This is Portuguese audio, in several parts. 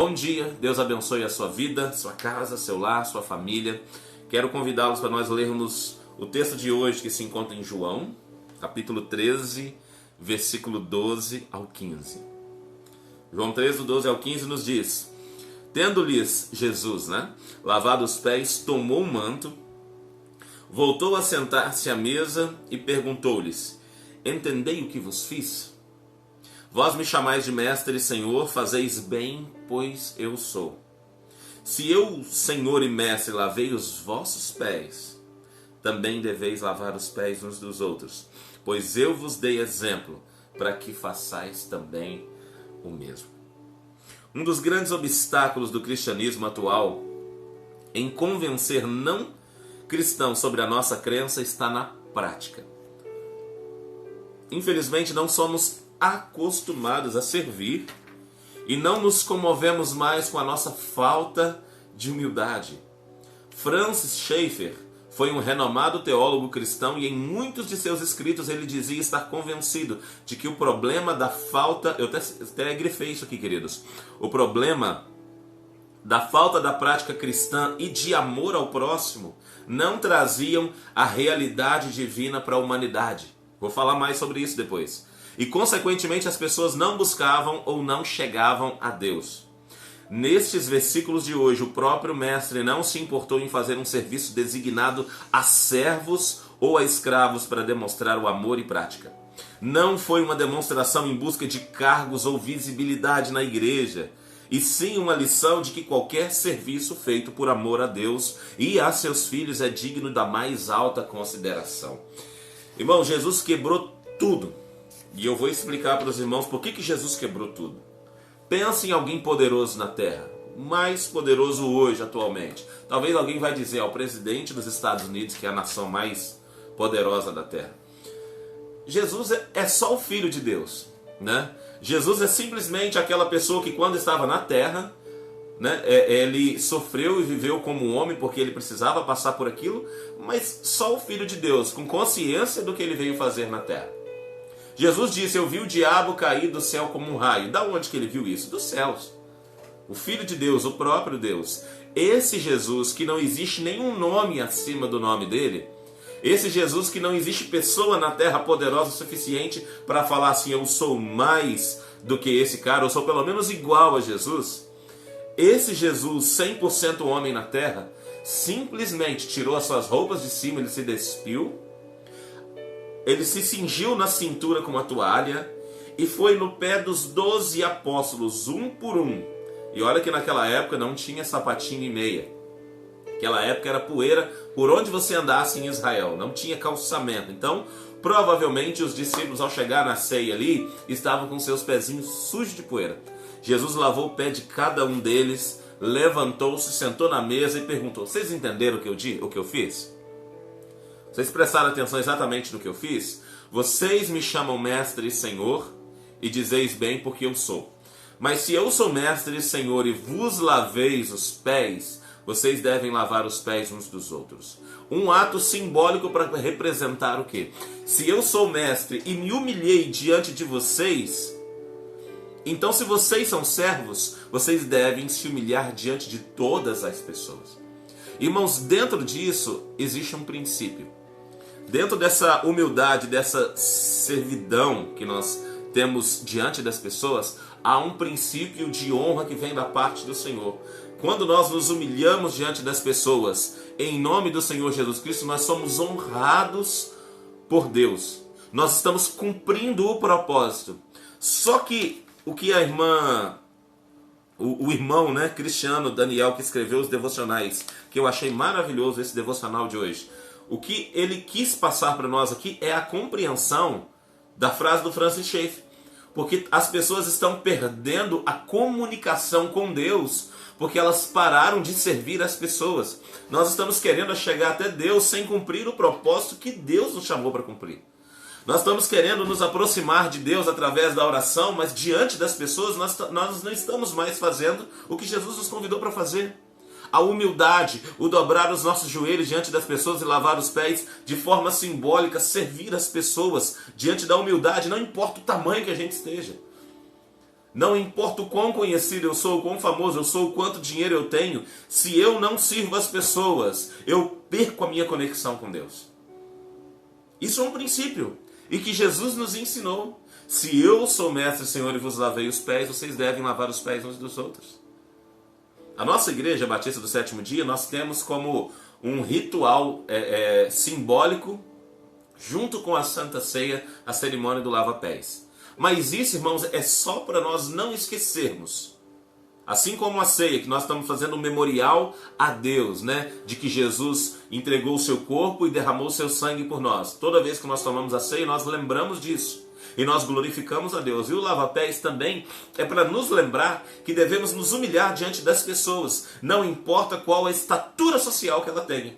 Bom dia, Deus abençoe a sua vida, sua casa, seu lar, sua família. Quero convidá-los para nós lermos o texto de hoje que se encontra em João, capítulo 13, versículo 12 ao 15. João 13, do 12 ao 15 nos diz: Tendo-lhes Jesus, lavado os pés, tomou um manto, voltou a sentar-se à mesa e perguntou-lhes: Entendei o que vos fiz? Vós me chamais de mestre e senhor, fazeis bem, pois eu sou. Se eu, senhor e mestre, lavei os vossos pés, também deveis lavar os pés uns dos outros, pois eu vos dei exemplo, para que façais também o mesmo. Um dos grandes obstáculos do cristianismo atual em convencer não cristãos sobre a nossa crença está na prática. Infelizmente, não somos acostumados a servir e não nos comovemos mais com a nossa falta de humildade. Francis Schaeffer foi um renomado teólogo cristão e em muitos de seus escritos ele dizia estar convencido de que o problema da falta, eu até grifei isso aqui, queridos, o problema da falta da prática cristã e de amor ao próximo não traziam a realidade divina para a humanidade. Vou falar mais sobre isso depois. E, consequentemente, as pessoas não buscavam ou não chegavam a Deus. Nestes versículos de hoje, o próprio mestre não se importou em fazer um serviço designado a servos ou a escravos para demonstrar o amor e prática. Não foi uma demonstração em busca de cargos ou visibilidade na igreja, e sim uma lição de que qualquer serviço feito por amor a Deus e a seus filhos é digno da mais alta consideração. Irmão, Jesus quebrou tudo. E eu vou explicar para os irmãos por que Jesus quebrou tudo. Pense em alguém poderoso na terra, mais poderoso hoje, atualmente. Talvez alguém vai dizer ao presidente dos Estados Unidos, que é a nação mais poderosa da terra. Jesus é só o Filho de Deus, Jesus é simplesmente aquela pessoa que quando estava na terra, ele sofreu e viveu como um homem porque ele precisava passar por aquilo, mas só o Filho de Deus, com consciência do que ele veio fazer na terra. Jesus disse: eu vi o diabo cair do céu como um raio. Da onde que ele viu isso? Dos céus. O Filho de Deus, o próprio Deus. Esse Jesus que não existe nenhum nome acima do nome dele, esse Jesus que não existe pessoa na terra poderosa o suficiente para falar assim: eu sou mais do que esse cara, eu sou pelo menos igual a Jesus. Esse Jesus 100% homem na terra simplesmente tirou as suas roupas de cima, ele se despiu, ele se cingiu na cintura com uma toalha e foi no pé dos 12 apóstolos, um por um. E olha que naquela época não tinha sapatinho e meia. Naquela época era poeira por onde você andasse em Israel, não tinha calçamento. Então, provavelmente os discípulos, ao chegar na ceia ali, estavam com seus pezinhos sujos de poeira. Jesus lavou o pé de cada um deles, levantou-se, sentou na mesa e perguntou: vocês entenderam o que eu fiz? Vocês prestaram atenção exatamente no que eu fiz? Vocês me chamam mestre e senhor e dizeis bem porque eu sou. Mas se eu sou mestre e senhor e vos laveis os pés, vocês devem lavar os pés uns dos outros. Um ato simbólico para representar o quê? Se eu sou mestre e me humilhei diante de vocês, então se vocês são servos, vocês devem se humilhar diante de todas as pessoas. Irmãos, dentro disso existe um princípio. Dentro dessa humildade, dessa servidão que nós temos diante das pessoas, há um princípio de honra que vem da parte do Senhor. Quando nós nos humilhamos diante das pessoas, em nome do Senhor Jesus Cristo, nós somos honrados por Deus. Nós estamos cumprindo o propósito. Só que o que a irmã, o irmão Cristiano Daniel, que escreveu os devocionais, que eu achei maravilhoso esse devocional de hoje, o que ele quis passar para nós aqui é a compreensão da frase do Francis Schaeffer. Porque as pessoas estão perdendo a comunicação com Deus, porque elas pararam de servir as pessoas. Nós estamos querendo chegar até Deus sem cumprir o propósito que Deus nos chamou para cumprir. Nós estamos querendo nos aproximar de Deus através da oração, mas diante das pessoas nós não estamos mais fazendo o que Jesus nos convidou para fazer. A humildade, o dobrar os nossos joelhos diante das pessoas e lavar os pés de forma simbólica, servir as pessoas diante da humildade, não importa o tamanho que a gente esteja. Não importa o quão conhecido eu sou, o quão famoso eu sou, o quanto dinheiro eu tenho, se eu não sirvo as pessoas, eu perco a minha conexão com Deus. Isso é um princípio e que Jesus nos ensinou. Se eu sou mestre, Senhor, e vos lavei os pés, vocês devem lavar os pés uns dos outros. A nossa igreja Batista do Sétimo Dia, nós temos como um ritual simbólico, junto com a Santa Ceia, a cerimônia do lava-pés. Mas isso, irmãos, é só para nós não esquecermos. Assim como a ceia, que nós estamos fazendo um memorial a Deus, né? De que Jesus entregou o seu corpo e derramou o seu sangue por nós. Toda vez que nós tomamos a ceia, nós lembramos disso. E nós glorificamos a Deus. E o lava-pés também é para nos lembrar que devemos nos humilhar diante das pessoas. Não importa qual a estatura social que ela tenha.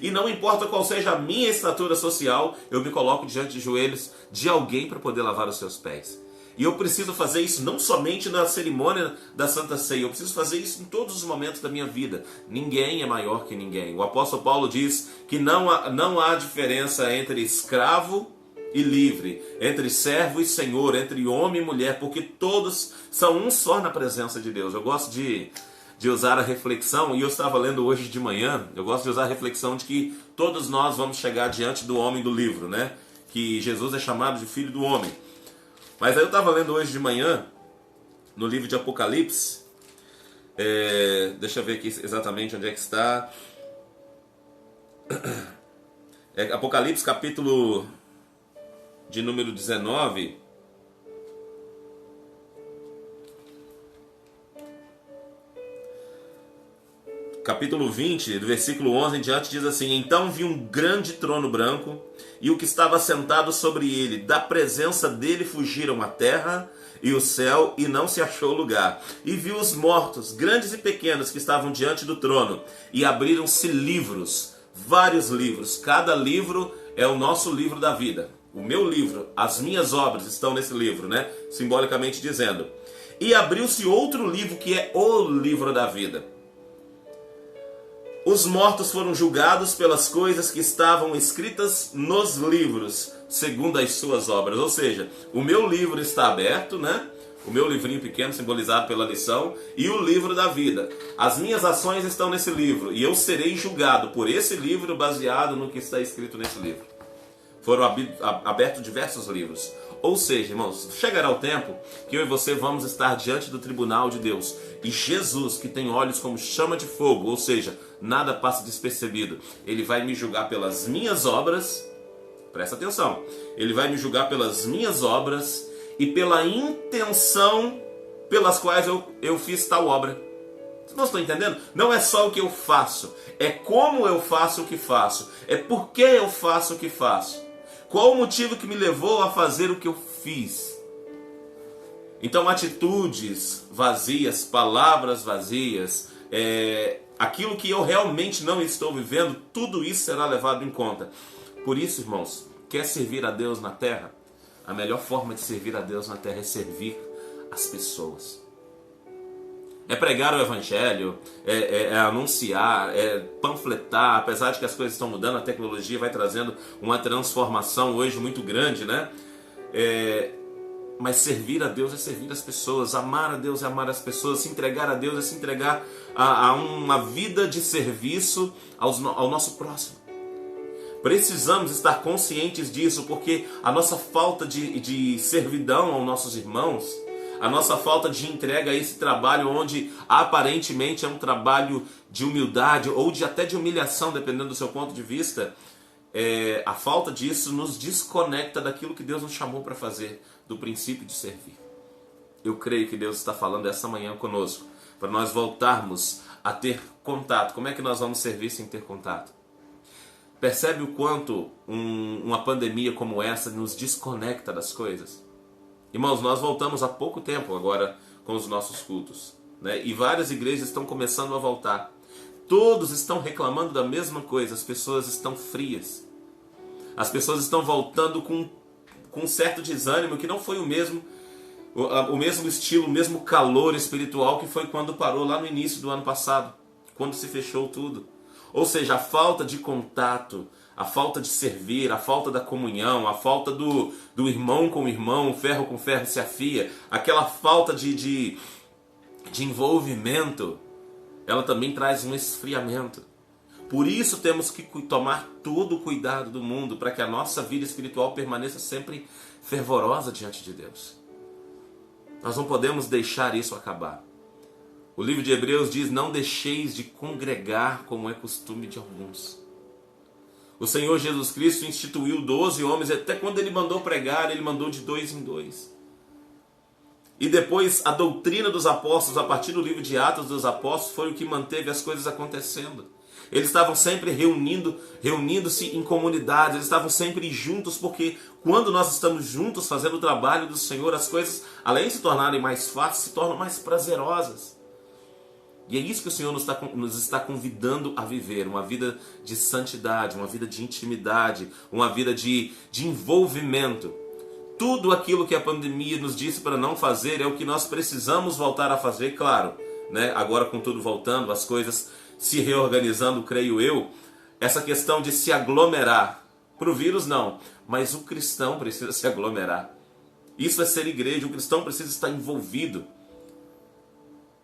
E não importa qual seja a minha estatura social, eu me coloco diante de joelhos de alguém para poder lavar os seus pés. E eu preciso fazer isso não somente na cerimônia da Santa Ceia, eu preciso fazer isso em todos os momentos da minha vida. Ninguém é maior que ninguém. O apóstolo Paulo diz que não há diferença entre escravo e livre, entre servo e senhor, entre homem e mulher, porque todos são um só na presença de Deus. Eu gosto de usar a reflexão, e eu estava lendo hoje de manhã, eu gosto de usar a reflexão de que todos nós vamos chegar diante do homem do livro, né? Que Jesus é chamado de filho do homem. Mas aí eu estava lendo hoje de manhã, no livro de Apocalipse, deixa eu ver aqui exatamente onde é que está. Apocalipse capítulo de número 19. Capítulo 20, do versículo 11 em diante, diz assim: Então vi um grande trono branco, e o que estava sentado sobre ele, da presença dele fugiram a terra e o céu, e não se achou lugar. E vi os mortos, grandes e pequenos, que estavam diante do trono, e abriram-se livros, vários livros. Cada livro é o nosso livro da vida. O meu livro, as minhas obras estão nesse livro, né? Simbolicamente dizendo. E abriu-se outro livro, que é o livro da vida. Os mortos foram julgados pelas coisas que estavam escritas nos livros, segundo as suas obras. Ou seja, o meu livro está aberto, né? O meu livrinho pequeno, simbolizado pela lição, e o livro da vida. As minhas ações estão nesse livro, e eu serei julgado por esse livro baseado no que está escrito nesse livro. Foram abertos diversos livros. Ou seja, irmãos, chegará o tempo que eu e você vamos estar diante do tribunal de Deus. E Jesus, que tem olhos como chama de fogo, ou seja, nada passa despercebido, ele vai me julgar pelas minhas obras. Presta atenção. Ele vai me julgar pelas minhas obras e pela intenção pelas quais eu fiz tal obra. Vocês não estão entendendo? Não é só o que eu faço, é como eu faço o que faço, é por que eu faço o que faço. Qual o motivo que me levou a fazer o que eu fiz? Então, atitudes vazias, palavras vazias, aquilo que eu realmente não estou vivendo, tudo isso será levado em conta. Por isso, irmãos, quer servir a Deus na terra? A melhor forma de servir a Deus na terra é servir as pessoas. É pregar o evangelho, é anunciar, é panfletar, apesar de que as coisas estão mudando, a tecnologia vai trazendo uma transformação hoje muito grande, né? Mas servir a Deus é servir as pessoas, amar a Deus é amar as pessoas, se entregar a Deus é se entregar a uma vida de serviço ao nosso próximo. Precisamos estar conscientes disso, porque a nossa falta de servidão aos nossos irmãos, a nossa falta de entrega a esse trabalho onde aparentemente é um trabalho de humildade ou até de humilhação, dependendo do seu ponto de vista, a falta disso nos desconecta daquilo que Deus nos chamou para fazer, do princípio de servir. Eu creio que Deus está falando essa manhã conosco, para nós voltarmos a ter contato. Como é que nós vamos servir sem ter contato? Percebe o quanto uma pandemia como essa nos desconecta das coisas? Irmãos, nós voltamos há pouco tempo agora com os nossos cultos, né? E várias igrejas estão começando a voltar. Todos estão reclamando da mesma coisa, as pessoas estão frias. As pessoas estão voltando com um certo desânimo que não foi o mesmo estilo, o mesmo calor espiritual que foi quando parou lá no início do ano passado, quando se fechou tudo. Ou seja, a falta de contato, a falta de servir, a falta da comunhão, a falta do irmão com irmão, ferro com ferro se afia, aquela falta de envolvimento, ela também traz um esfriamento. Por isso temos que tomar todo o cuidado do mundo para que a nossa vida espiritual permaneça sempre fervorosa diante de Deus. Nós não podemos deixar isso acabar. O livro de Hebreus diz: não deixeis de congregar como é costume de alguns. O Senhor Jesus Cristo instituiu 12 homens, e até quando ele mandou pregar, ele mandou de 2 em 2. E depois a doutrina dos apóstolos, a partir do livro de Atos dos Apóstolos, foi o que manteve as coisas acontecendo. Eles estavam sempre reunindo-se em comunidades, eles estavam sempre juntos, porque quando nós estamos juntos fazendo o trabalho do Senhor, as coisas, além de se tornarem mais fáceis, se tornam mais prazerosas. E é isso que o Senhor nos está convidando a viver, uma vida de santidade, uma vida de intimidade, uma vida de envolvimento. Tudo aquilo que a pandemia nos disse para não fazer é o que nós precisamos voltar a fazer, claro, né? Agora com tudo voltando, as coisas se reorganizando, creio eu, essa questão de se aglomerar, para o vírus não, mas o cristão precisa se aglomerar. Isso é ser igreja, o cristão precisa estar envolvido.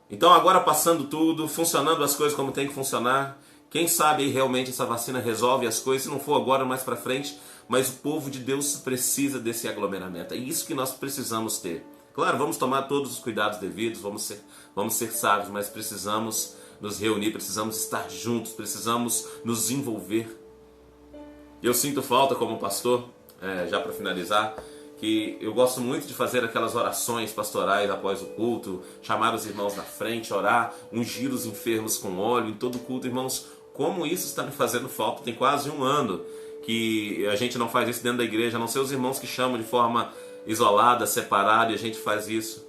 Então agora passando tudo, funcionando as coisas como tem que funcionar, quem sabe aí realmente essa vacina resolve as coisas, se não for agora, mais para frente, mas o povo de Deus precisa desse aglomeramento, é isso que nós precisamos ter. Claro, vamos tomar todos os cuidados devidos, vamos ser sábios, mas precisamos nos reunir, precisamos estar juntos, precisamos nos envolver. Eu sinto falta como pastor, já para finalizar, que eu gosto muito de fazer aquelas orações pastorais após o culto, chamar os irmãos na frente, orar, ungir os enfermos com óleo em todo culto. Irmãos, como isso está me fazendo falta, tem quase 1 ano que a gente não faz isso dentro da igreja, a não ser os irmãos que chamam de forma isolada, separada, e a gente faz isso.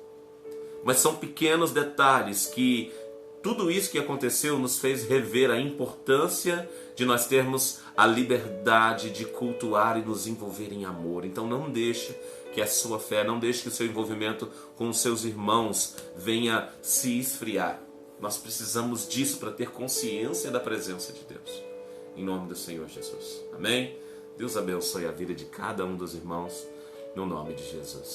Mas são pequenos detalhes que tudo isso que aconteceu nos fez rever a importância de nós termos a liberdade de cultuar e nos envolver em amor. Então não deixe que a sua fé, não deixe que o seu envolvimento com os seus irmãos venha se esfriar. Nós precisamos disso para ter consciência da presença de Deus. Em nome do Senhor Jesus. Amém? Deus abençoe a vida de cada um dos irmãos, no nome de Jesus.